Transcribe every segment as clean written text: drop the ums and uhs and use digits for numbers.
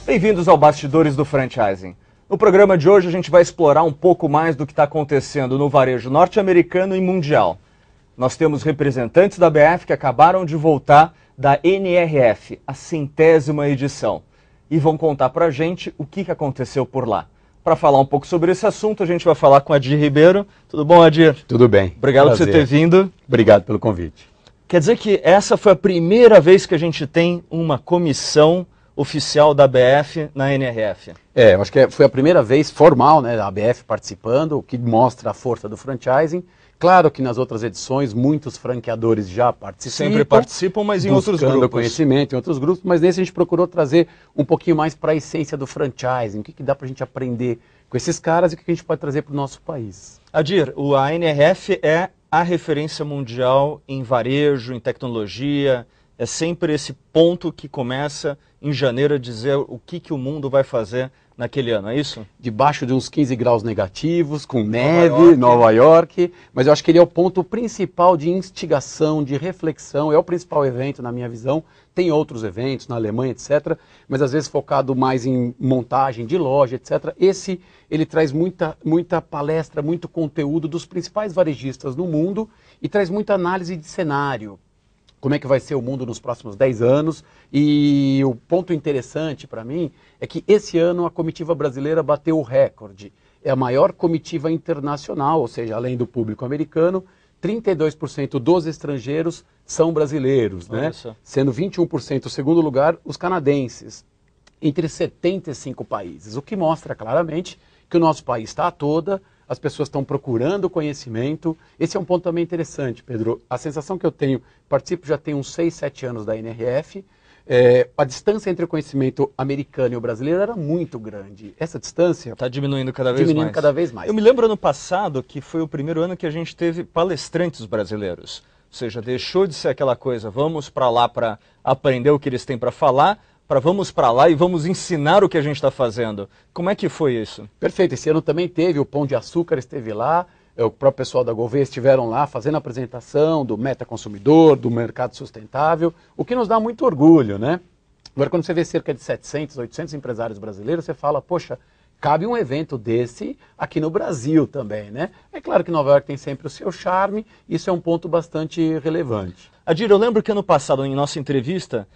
Bem-vindos ao Bastidores do Franchising. No programa de hoje a gente vai explorar um pouco mais do que está acontecendo no varejo norte-americano e mundial. Nós temos representantes da BF que acabaram de voltar da NRF, a 100ª edição, e vão contar para a gente o que aconteceu por lá. Para falar um pouco sobre esse assunto, a gente vai falar com Adir Ribeiro. Tudo bom, Adir? Tudo bem. Obrigado por você ter vindo. Obrigado pelo convite. Quer dizer que essa foi a primeira vez que a gente tem uma comissão oficial da ABF na NRF. Eu acho que foi a primeira vez formal, né, da ABF participando, o que mostra a força do franchising. Claro que nas outras edições muitos franqueadores já participam. Sempre participam, mas em outros grupos. Conhecimento em outros grupos, mas nesse a gente procurou trazer um pouquinho mais para a essência do franchising, o que dá para a gente aprender com esses caras e o que a gente pode trazer para o nosso país. Adir, a NRF é a referência mundial em varejo, em tecnologia. É sempre esse ponto que começa em janeiro a dizer o que o mundo vai fazer naquele ano, é isso? Debaixo de uns 15 graus negativos, com neve, Nova York, mas eu acho que ele é o ponto principal de instigação, de reflexão, é o principal evento na minha visão. Tem outros eventos na Alemanha, etc., mas às vezes focado mais em montagem de loja, etc. Esse, ele traz muita palestra, muito conteúdo dos principais varejistas no mundo e traz muita análise de cenário. Como é que vai ser o mundo nos próximos 10 anos. E o ponto interessante para mim é que esse ano a comitiva brasileira bateu o recorde. É a maior comitiva internacional, ou seja, além do público americano, 32% dos estrangeiros são brasileiros, né? Sendo 21% o segundo lugar os canadenses, entre 75 países, o que mostra claramente que o nosso país está a toda. As pessoas estão procurando conhecimento. Esse é um ponto também interessante, Pedro. A sensação que eu tenho, participo já tem uns 6, 7 anos da NRF, a distância entre o conhecimento americano e o brasileiro era muito grande. Essa distância está diminuindo cada vez mais. Eu me lembro ano passado que foi o primeiro ano que a gente teve palestrantes brasileiros. Ou seja, deixou de ser aquela coisa, vamos para lá para aprender o que eles têm para falar, vamos para lá e vamos ensinar o que a gente está fazendo. Como é que foi isso? Perfeito, esse ano também teve, o Pão de Açúcar esteve lá, o próprio pessoal da Gouveia estiveram lá fazendo a apresentação do metaconsumidor, do mercado sustentável, o que nos dá muito orgulho, né? Agora, quando você vê cerca de 700, 800 empresários brasileiros, você fala, poxa, cabe um evento desse aqui no Brasil também, né? É claro que Nova York tem sempre o seu charme, isso é um ponto bastante relevante. Adir, eu lembro que ano passado, em nossa entrevista,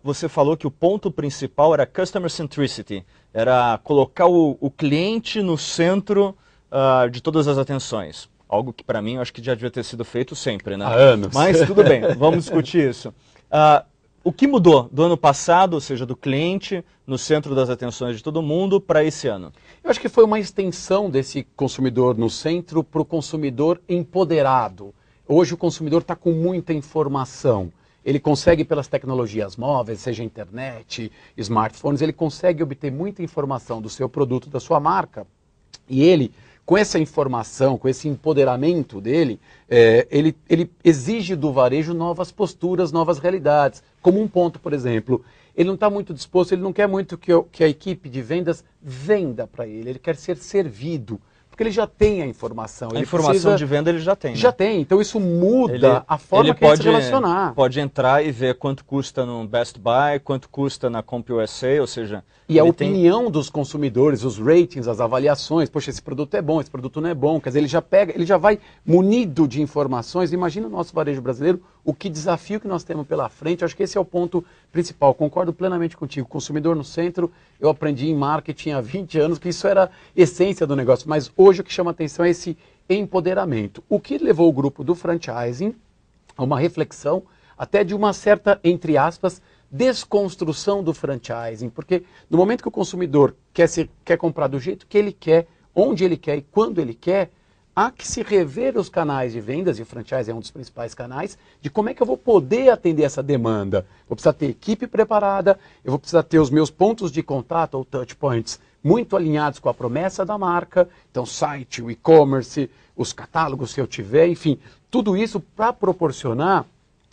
você falou que o ponto principal era Customer Centricity, era colocar o cliente no centro de todas as atenções. Algo que para mim eu acho que já devia ter sido feito sempre, né? Há anos. Mas tudo bem, vamos discutir isso. O que mudou do ano passado, ou seja, do cliente no centro das atenções de todo mundo, para esse ano? Eu acho que foi uma extensão desse consumidor no centro para o consumidor empoderado. Hoje o consumidor está com muita informação. Ele consegue, pelas tecnologias móveis, seja internet, smartphones, ele consegue obter muita informação do seu produto, da sua marca. E ele, com essa informação, com esse empoderamento dele, ele exige do varejo novas posturas, novas realidades. Como um ponto, por exemplo, ele não está muito disposto, ele não quer muito que a equipe de vendas venda para ele quer ser servido. Porque ele já tem a informação. A informação de venda ele já tem, né? Já tem, então isso muda a forma que ele se relacionar. Pode entrar e ver quanto custa no Best Buy, quanto custa na CompUSA, ou seja... E a opinião dos consumidores, os ratings, as avaliações, poxa, esse produto é bom, esse produto não é bom, quer dizer, ele já vai munido de informações. Imagina o nosso varejo brasileiro, o que desafio que nós temos pela frente. Acho que esse é o ponto principal, concordo plenamente contigo. Consumidor no centro, eu aprendi em marketing há 20 anos que isso era a essência do negócio, mas hoje o que chama atenção é esse empoderamento. O que levou o grupo do franchising a uma reflexão, até de uma certa, entre aspas, desconstrução do franchising, porque no momento que o consumidor quer comprar do jeito que ele quer, onde ele quer e quando ele quer, há que se rever os canais de vendas, e o franchise é um dos principais canais, de como é que eu vou poder atender essa demanda. Vou precisar ter equipe preparada, eu vou precisar ter os meus pontos de contato, ou touch points, muito alinhados com a promessa da marca, então site, o e-commerce, os catálogos que eu tiver, enfim, tudo isso para proporcionar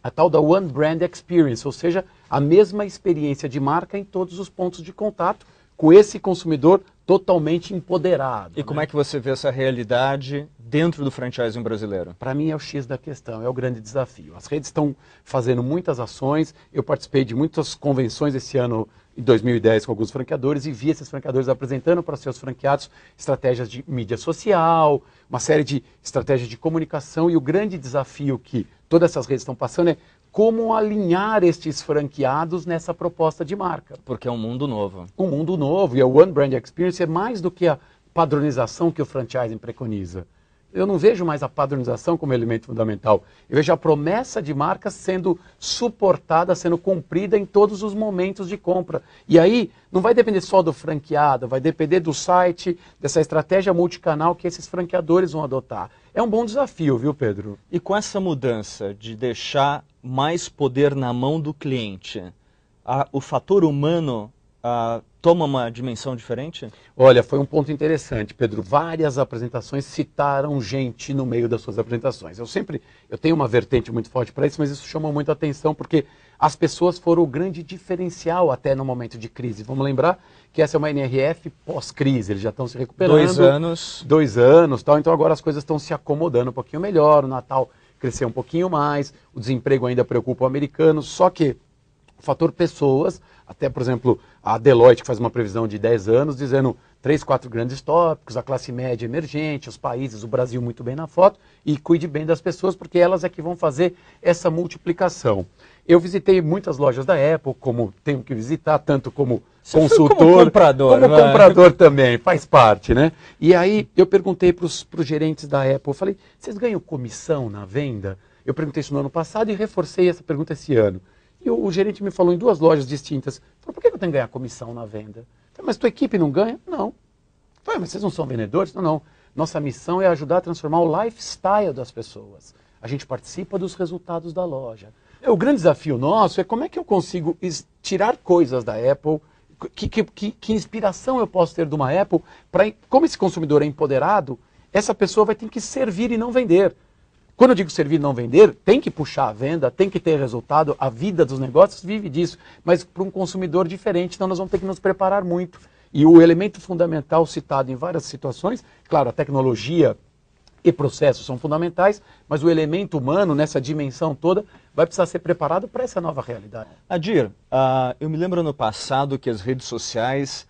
a tal da One Brand Experience, ou seja, a mesma experiência de marca em todos os pontos de contato, com esse consumidor totalmente empoderado. E como é que você vê essa realidade dentro do franchising brasileiro? Para mim é o X da questão, é o grande desafio. As redes estão fazendo muitas ações, eu participei de muitas convenções esse ano, em 2010, com alguns franqueadores, e vi esses franqueadores apresentando para seus franqueados estratégias de mídia social, uma série de estratégias de comunicação, e o grande desafio que todas essas redes estão passando é como alinhar estes franqueados nessa proposta de marca. Porque é um mundo novo. Um mundo novo, e a One Brand Experience é mais do que a padronização que o franchising preconiza. Eu não vejo mais a padronização como elemento fundamental. Eu vejo a promessa de marca sendo suportada, sendo cumprida em todos os momentos de compra. E aí, não vai depender só do franqueado, vai depender do site, dessa estratégia multicanal que esses franqueadores vão adotar. É um bom desafio, viu, Pedro? E com essa mudança de deixar mais poder na mão do cliente, o fator humano toma uma dimensão diferente? Olha, foi um ponto interessante, Pedro. Várias apresentações citaram gente no meio das suas apresentações. Eu tenho uma vertente muito forte para isso, mas isso chamou muito a atenção porque as pessoas foram o grande diferencial até no momento de crise. Vamos lembrar que essa é uma NRF pós-crise, eles já estão se recuperando. 2 anos. 2 anos, tal. Então agora as coisas estão se acomodando um pouquinho melhor, o Natal cresceu um pouquinho mais, o desemprego ainda preocupa o americano, só que o fator pessoas, até por exemplo a Deloitte que faz uma previsão de 10 anos dizendo 3, 4 grandes tópicos, a classe média emergente, os países, o Brasil muito bem na foto, e cuide bem das pessoas porque elas é que vão fazer essa multiplicação. Eu visitei muitas lojas da Apple, como tenho que visitar, tanto como consultor, como comprador, como comprador também, faz parte, né? E aí eu perguntei para os gerentes da Apple, eu falei, vocês ganham comissão na venda? Eu perguntei isso no ano passado e reforcei essa pergunta esse ano. E o gerente me falou em 2 lojas distintas, falou, por que eu tenho que ganhar comissão na venda? Eu falei, mas tua equipe não ganha? Não. Eu falei, mas vocês não são vendedores? Não, não. Nossa missão é ajudar a transformar o lifestyle das pessoas. A gente participa dos resultados da loja. O grande desafio nosso é como é que eu consigo tirar coisas da Apple, que inspiração eu posso ter de uma Apple, para como esse consumidor é empoderado, essa pessoa vai ter que servir e não vender. Quando eu digo servir e não vender, tem que puxar a venda, tem que ter resultado, a vida dos negócios vive disso, mas para um consumidor diferente, então nós vamos ter que nos preparar muito. E o elemento fundamental citado em várias situações, claro, a tecnologia e processos são fundamentais, mas o elemento humano, nessa dimensão toda, vai precisar ser preparado para essa nova realidade. Adir, eu me lembro no passado que as redes sociais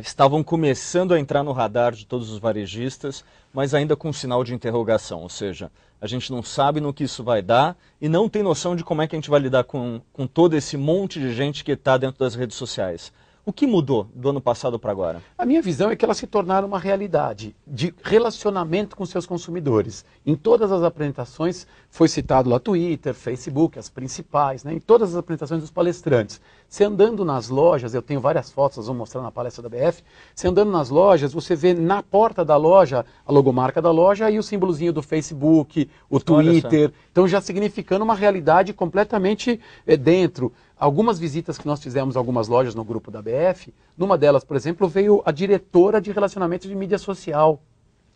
estavam começando a entrar no radar de todos os varejistas, mas ainda com sinal de interrogação, ou seja, a gente não sabe no que isso vai dar e não tem noção de como é que a gente vai lidar com todo esse monte de gente que está dentro das redes sociais. O que mudou do ano passado para agora? A minha visão é que elas se tornaram uma realidade de relacionamento com seus consumidores. Em todas as apresentações foi citado lá Twitter, Facebook, as principais, né? Em todas as apresentações dos palestrantes. Se andando nas lojas, eu tenho várias fotos, vou mostrar na palestra da BF, se andando nas lojas, você vê na porta da loja a logomarca da loja e o símbolozinho do Facebook, o Twitter. Então já significando uma realidade completamente dentro. Algumas visitas que nós fizemos a algumas lojas no grupo da BF, numa delas, por exemplo, veio a diretora de relacionamento de mídia social.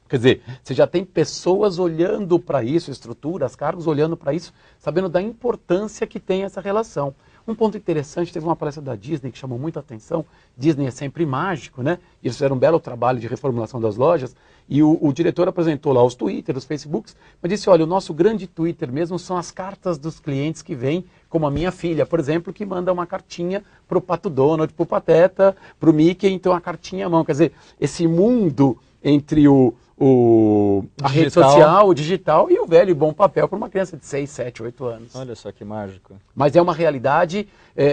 Quer dizer, você já tem pessoas olhando para isso, estruturas, cargos olhando para isso, sabendo da importância que tem essa relação. Um ponto interessante, teve uma palestra da Disney que chamou muita atenção. Disney é sempre mágico, né? Eles fizeram um belo trabalho de reformulação das lojas. E o diretor apresentou lá os Twitter, os Facebooks, mas disse, olha, o nosso grande Twitter mesmo são as cartas dos clientes que vêm, como a minha filha, por exemplo, que manda uma cartinha para o Pato Donald, para o Pateta, para o Mickey, então a cartinha à mão. Quer dizer, esse mundo entre a rede social, o digital e o velho e bom papel para uma criança de 6, 7, 8 anos. Olha só que mágico. Mas é uma realidade,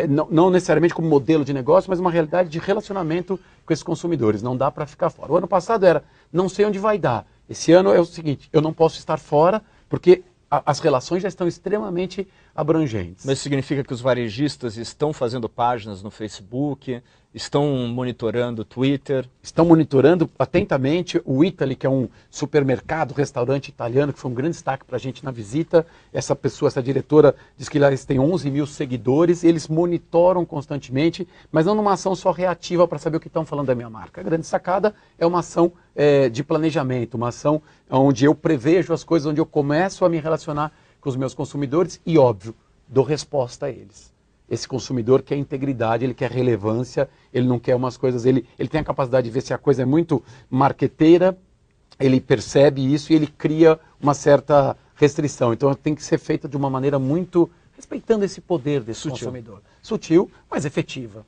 não necessariamente como modelo de negócio, mas uma realidade de relacionamento com esses consumidores. Não dá para ficar fora. O ano passado era, não sei onde vai dar. Esse ano é o seguinte, eu não posso estar fora porque as relações já estão extremamente abrangentes. Mas significa que os varejistas estão fazendo páginas no Facebook, estão monitorando o Twitter? Estão monitorando atentamente o Italy, que é um supermercado, restaurante italiano, que foi um grande destaque para a gente na visita. Essa pessoa, essa diretora, diz que eles têm 11 mil seguidores, eles monitoram constantemente, mas não numa ação só reativa para saber o que estão falando da minha marca. A grande sacada é uma ação de planejamento, uma ação onde eu prevejo as coisas, onde eu começo a me relacionar com os meus consumidores e, óbvio, dou resposta a eles. esse consumidor quer integridade, ele quer relevância, ele não quer umas coisas, ele tem a capacidade de ver se a coisa é muito marqueteira, ele percebe isso e ele cria uma certa restrição. Então tem que ser feita de uma maneira muito respeitando esse poder desse consumidor. Sutil, mas efetiva.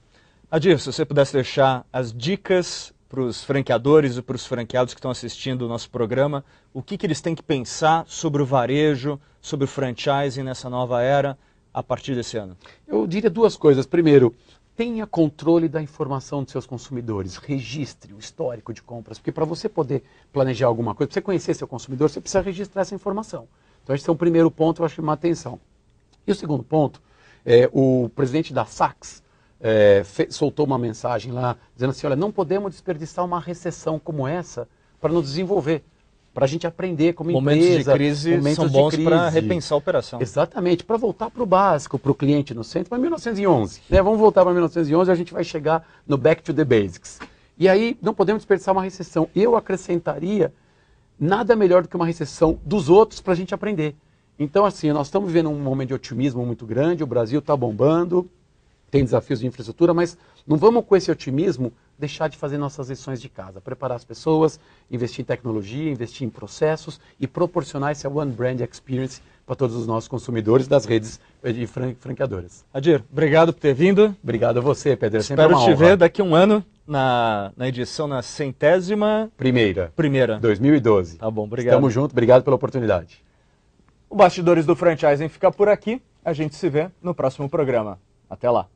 Adir, se você pudesse deixar as dicas para os franqueadores e para os franqueados que estão assistindo o nosso programa, o que eles têm que pensar sobre o varejo, sobre o franchising nessa nova era, a partir desse ano? Eu diria duas coisas. Primeiro, tenha controle da informação dos seus consumidores, registre o histórico de compras, porque para você poder planejar alguma coisa, para você conhecer seu consumidor, você precisa registrar essa informação. Então esse é um primeiro ponto, eu acho que chama atenção. E o segundo ponto, o presidente da Saks soltou uma mensagem lá, dizendo assim, olha, não podemos desperdiçar uma recessão como essa para nos desenvolver. Para a gente aprender como momentos empresa. De crise são bons para repensar a operação. Exatamente, para voltar para o básico, para o cliente no centro, para 1911. Né? Vamos voltar para 1911 e a gente vai chegar no back to the basics. E aí não podemos desperdiçar uma recessão. Eu acrescentaria nada melhor do que uma recessão dos outros para a gente aprender. Então assim, nós estamos vivendo um momento de otimismo muito grande, o Brasil está bombando, tem desafios de infraestrutura, mas não vamos com esse otimismo deixar de fazer nossas lições de casa, preparar as pessoas, investir em tecnologia, investir em processos e proporcionar esse One Brand Experience para todos os nossos consumidores das redes de franqueadoras. Adir, obrigado por ter vindo. Obrigado a você, Pedro. Espero te ver daqui a um ano na edição, na 100ª... Primeira. 2012. Tá bom, obrigado. Estamos juntos, obrigado pela oportunidade. O Bastidores do Franchising fica por aqui. A gente se vê no próximo programa. Até lá.